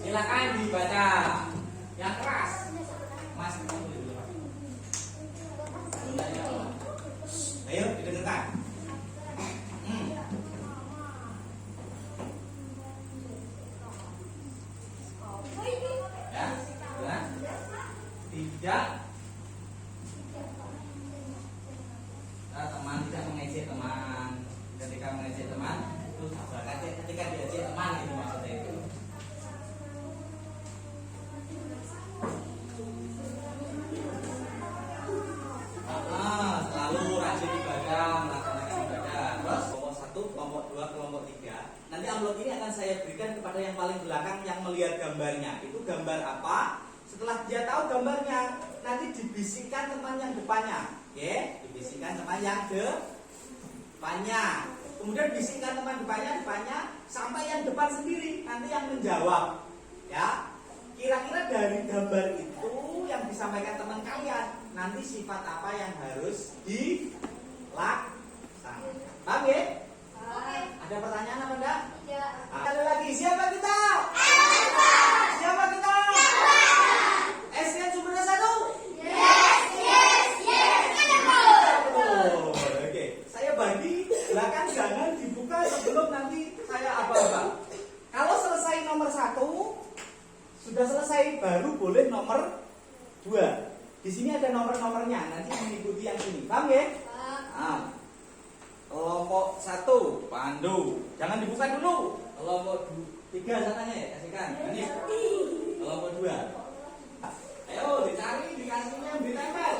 Speaker 1: Silakan dibaca yang keras, Mas. Ayo didengarkan. Ya, tidak. Teman tidak mengejek teman. Ketika mengejek teman, itu ketika diejek teman itu maksudnya itu. Selalu rajin ibadah, melaksanakan ibadah. Terus kelompok 1, kelompok 2, kelompok 3. Nanti amplop ini akan saya berikan kepada yang paling belakang yang melihat gambarnya. Itu gambar apa? Setelah dia tahu gambarnya, nanti dibisikkan teman yang depannya. Oke, dibisikkan teman yang depannya. Kemudian bisikkan teman depannya sampai yang depan sendiri. Nanti yang menjawab. Ya. Kira-kira dari gambar itu yang disampaikan teman kalian, nanti sifat apa yang harus dilaksanakan. Paham ya? Ada pertanyaan apa enggak?
Speaker 3: Ya.
Speaker 1: Sekali lagi, siapa kita? Siapa kita? SN sumbernya 1? Oke, saya bagi belakang jangan dibuka sebelum nanti saya apa-apa. Kalau selesai nomor 1, sudah selesai, baru boleh nomor 2. Di sini ada nomor-nomornya, nanti mengikuti yang ini. Paham ya? Kelompok 1, Pandu. Jangan dibuka dulu. Kelompok 3 sananya ya, kasihkan. Ini kelompok 2. Ayo dicari, dikasihnya ditempel.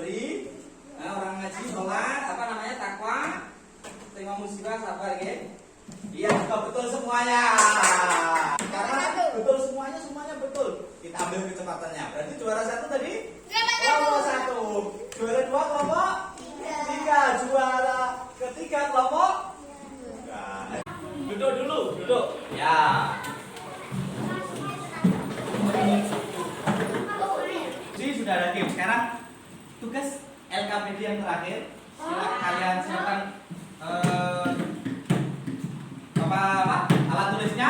Speaker 1: beri, orang ngaji, sholat, apa namanya, takwa, terima musibah, sabar, ya. Iya, betul semuanya. Karena betul semuanya betul. Kita ambil kecepatannya. Berarti juara 1 tadi kelompok 1. Juara 2 kelompok 3. Juara ketiga kelompok 3. Duduk dulu, duduk. Ya. Jadi sudah ada game. Sekarang tugas LKPD yang terakhir. Silakan alat tulisnya.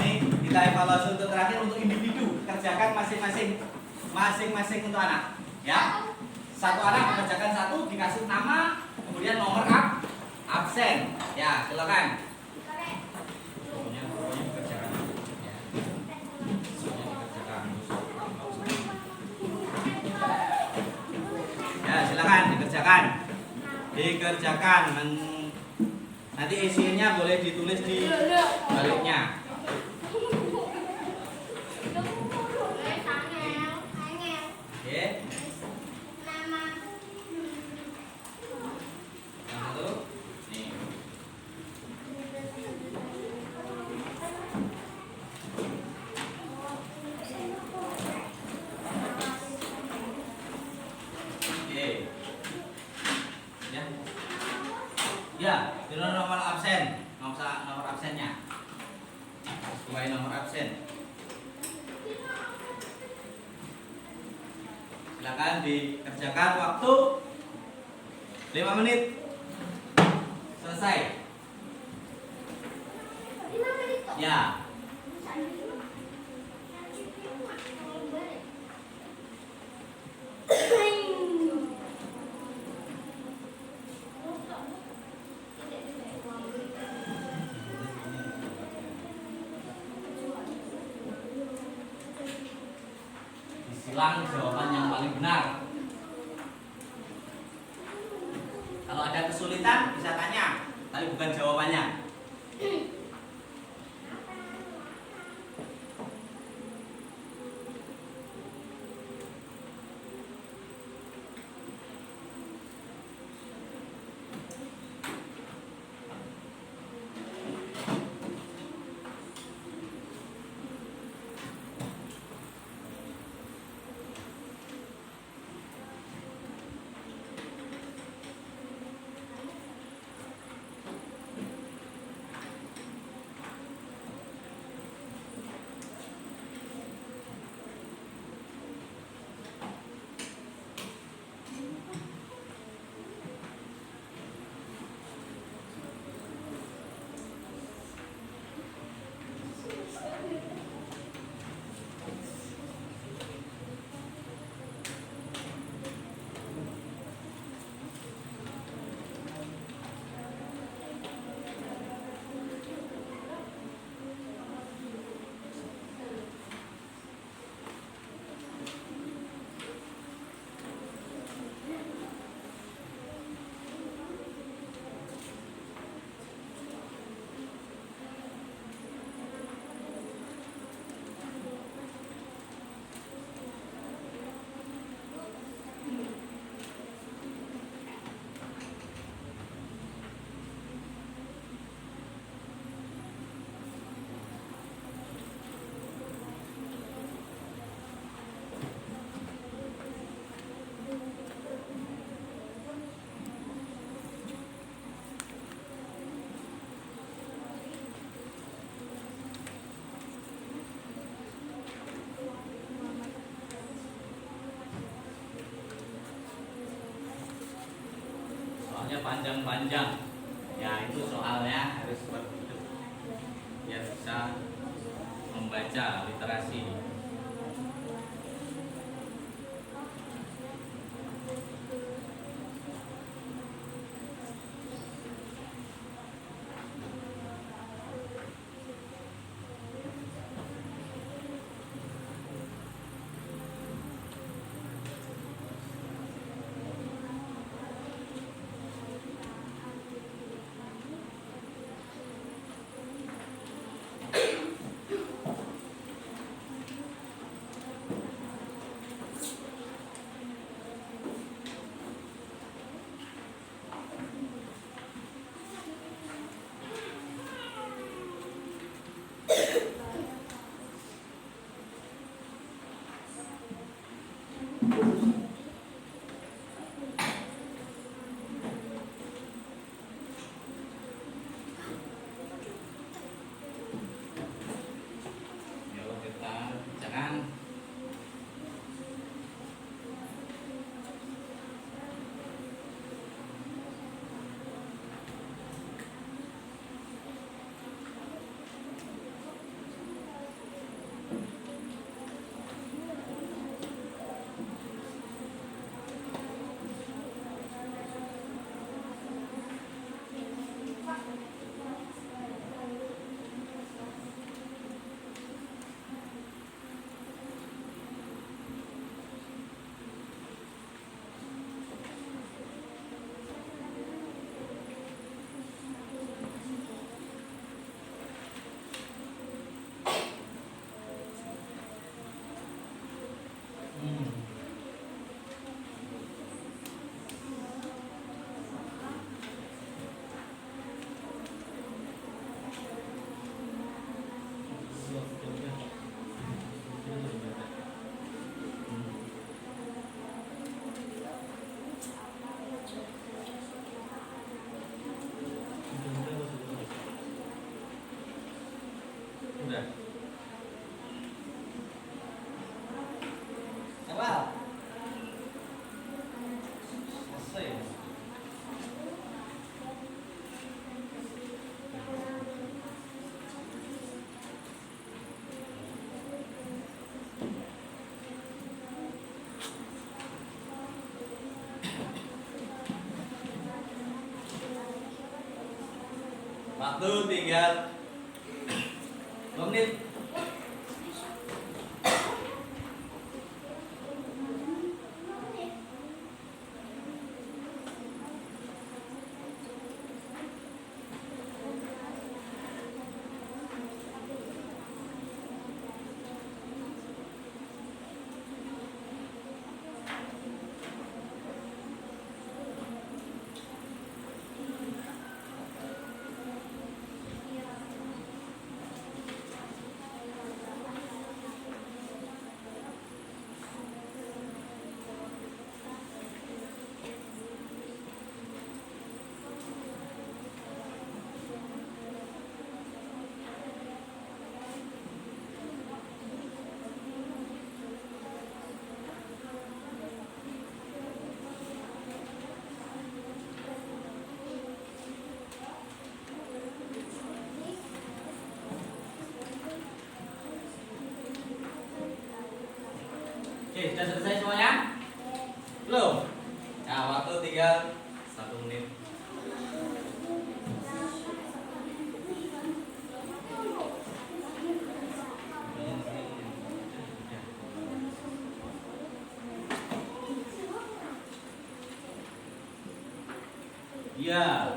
Speaker 1: Ini kita evaluasi untuk terakhir untuk individu. Kerjakan masing-masing untuk anak. Ya. Satu anak mengerjakan satu, dikasih nama, kemudian nomor absen. Ya, silakan. Pokoknya dikerjakan. Ya. Semuanya dikerjakan. Ya, silakan dikerjakan. Nanti isinya boleh ditulis di baliknya. Oke. Satu. Nih. Oke. Ya. Ya, dengan nomor absen, nomor absennya. Sesuai nomor absen. Silakan dikerjakan, waktu 5 menit. Selesai. Ya. Silang jawaban yang paling benar. Kalau ada kesulitan bisa tanya, tapi bukan jawabannya. Panjang-panjang. Ya, itu soalnya harus seperti itu. Biar bisa membaca literasi. Waktu tinggal 2 menit. Oke, sudah selesai semuanya? Belum? Nah, waktu tinggal 1 menit. Iya.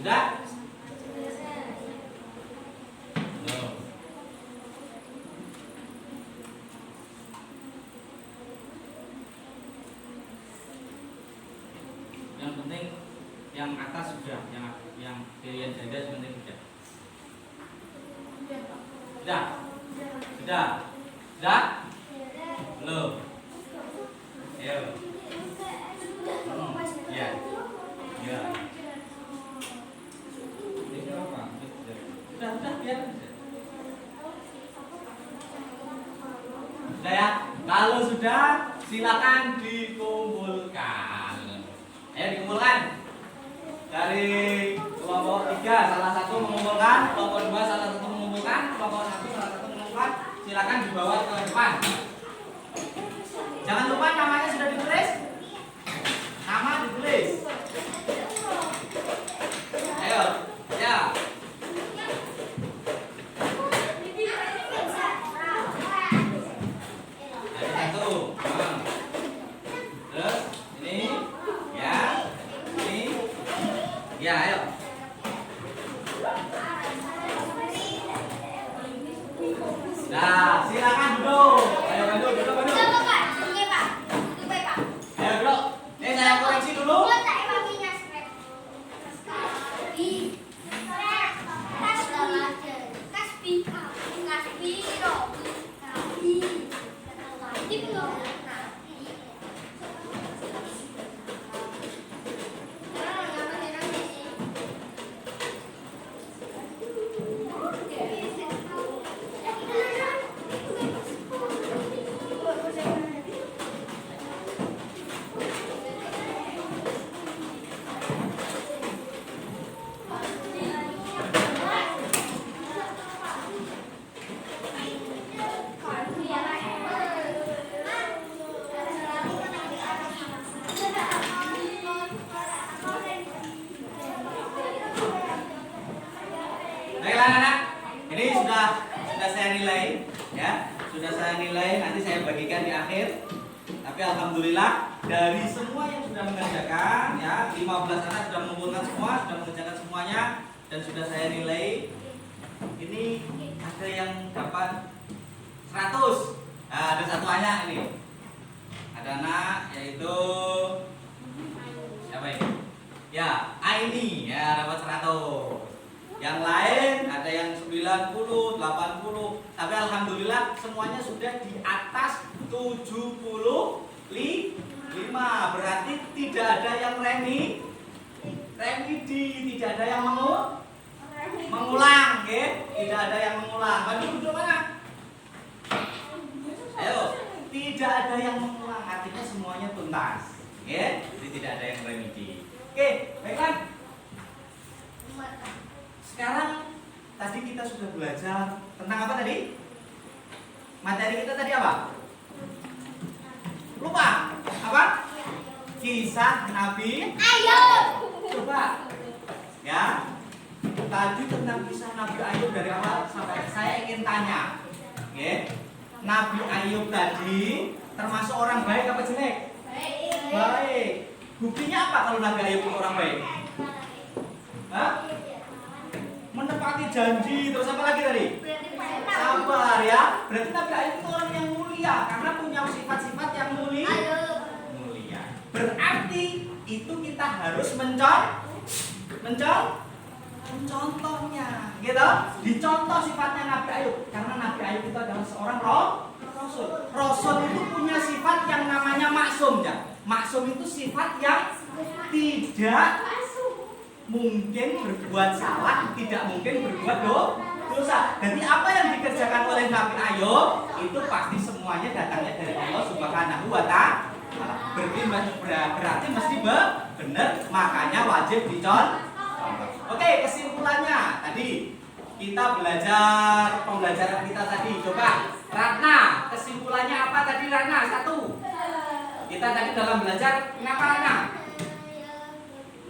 Speaker 1: Sudah? No. Yang penting yang atas sudah, yang pilihan ganda sebenarnya sudah. Sudah? Sudah? Sudah? Belum? Ayo. Ya. Ya. Ini apa? Sudah, biar aja. Sudah ya? Kalau sudah, silakan dikumpulkan. Ayo dikumpulkan. Dari kelompok 3 salah satu mengumpulkan, kelompok 2 salah satu mengumpulkan, kelompok 1 salah satu mengumpulkan. Silakan dibawa ke depan. Jangan lupa namanya sudah ditulis. Nama ditulis. Ayo, ya. Ada 1. Terus ini, ya, ini, ya, ayo. Nah, silakan duduk. Ayo duduk. Ayo duduk. Saya koreksi dulu. Baiklah anak, ini sudah saya nilai, ya, sudah saya nilai. Nanti saya bagikan di akhir. Tapi alhamdulillah dari semua yang sudah mengerjakan, ya, 15 anak sudah mengumpulkan semua, sudah mengerjakan semuanya, dan sudah saya nilai. Ini ada yang dapat 100. Nah, ada 1 anak ini. Ada anak yaitu siapa ini? Ya, Aini, ya, dapat 100. Yang lain ada yang 90, 80. Tapi alhamdulillah semuanya sudah di atas 75. Berarti tidak ada yang remedi, tidak ada yang mengulang, okay? Tidak ada yang mengulang. Bantu duduk mana? Ayo, tidak ada yang mengulang, artinya semuanya tuntas, okay? Jadi tidak ada yang remedi. Oke, baiklah. Sekarang tadi kita sudah belajar tentang apa tadi? Materi kita tadi apa? Lupa. Apa? Kisah Nabi
Speaker 3: Ayub.
Speaker 1: Coba ya. Tadi tentang kisah Nabi Ayub dari awal sampai saya ingin tanya. Oke. Nabi Ayub tadi termasuk orang baik apa jelek? Baik. Buktinya apa kalau Nabi Ayub itu orang baik? Hah? Menepati janji, terus apa lagi tadi? Sabar ya. Berarti Nabi Ayub itu orang yang mulia karena punya sifat-sifat yang mulia. Berarti itu kita harus mencontohnya, gitu. Dicontoh sifatnya Nabi Ayub karena Nabi Ayub itu adalah seorang rasul. Rasul itu punya sifat yang namanya maksum, ya. Maksum itu sifat yang tidak mungkin berbuat salah, tidak mungkin berbuat dosa. Jadi apa yang dikerjakan oleh Nabi Ayub itu pasti semuanya datangnya dari Allah Subhanahu wa Ta'ala. Berarti mesti benar, makanya wajib dicontoh. Oke, kesimpulannya tadi kita belajar pembelajaran kita tadi. Coba Ratna, kesimpulannya apa tadi Ratna? 1. Kita tadi dalam belajar kenapa Ratna?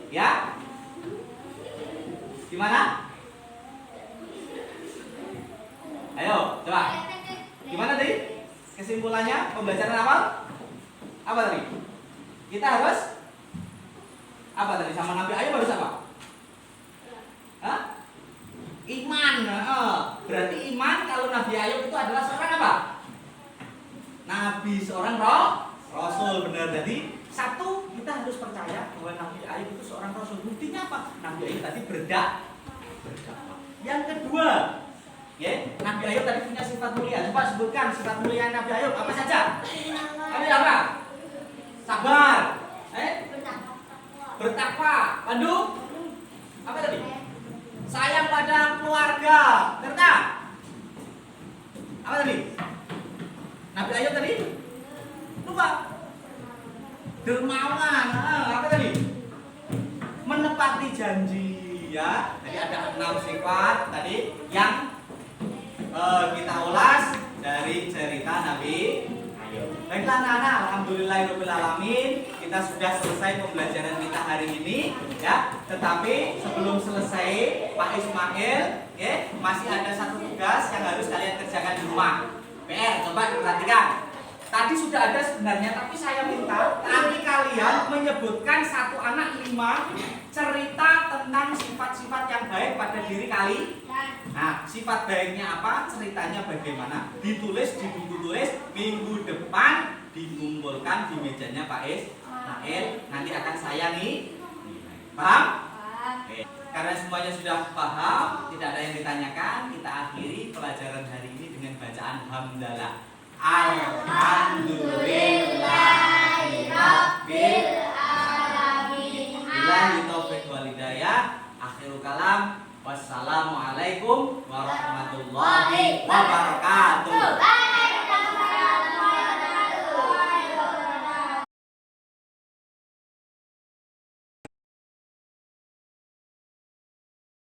Speaker 1: Ya? Gimana? Ayo, coba. Gimana tadi? Kesimpulannya pembelajaran awal? Apa tadi? Kita harus apa tadi sama Nabi Ayub harus apa? Hah? Iman. Berarti iman kalau Nabi Ayub itu adalah seorang apa? Nabi, seorang rasul, benar. Jadi 1, kita harus percaya bahwa Nabi Ayub itu seorang rasul. Buktinya apa? Nabi Ayub tadi berdakwah. Yang kedua, ya, Nabi Ayub tadi punya sifat mulia. Coba sebutkan sifat mulia Nabi Ayub apa saja? Nabi apa? Sabar. Bertakwa. Lalu apa tadi? Sayang pada keluarga. Ngerti? Apa tadi? Nabi Ayub tadi? Lupa. Dermawan. Apa tadi? Menepati janji, ya. Jadi ada 6 sifat tadi yang kita ulas dari cerita Nabi Ayub. Baiklah Nana, alhamdulillahirobbilalamin, kita sudah selesai pembelajaran kita hari ini, ya. Tetapi sebelum selesai, Pak Ismail, ya, masih ada satu tugas yang harus kalian kerjakan di rumah. PR, coba diperhatikan. Tadi sudah ada sebenarnya, tapi saya minta nanti kalian menyebutkan 1 anak 5 cerita tentang sifat-sifat yang baik pada diri kalian. Nah, sifat baiknya apa? Ceritanya bagaimana? Ditulis di buku tulis, minggu depan dikumpulkan di mejanya Pak Ismail. Nanti akan saya nih. Paham? Oke. Karena semuanya sudah paham, tidak ada yang ditanyakan, kita akhiri pelajaran hari ini dengan bacaan hamdalah. Alhamdulillahirabbil alamin. Billahi taufiq wal hidayah. Akhirul kalam. Wassalamualaikum warahmatullahi wabarakatuh.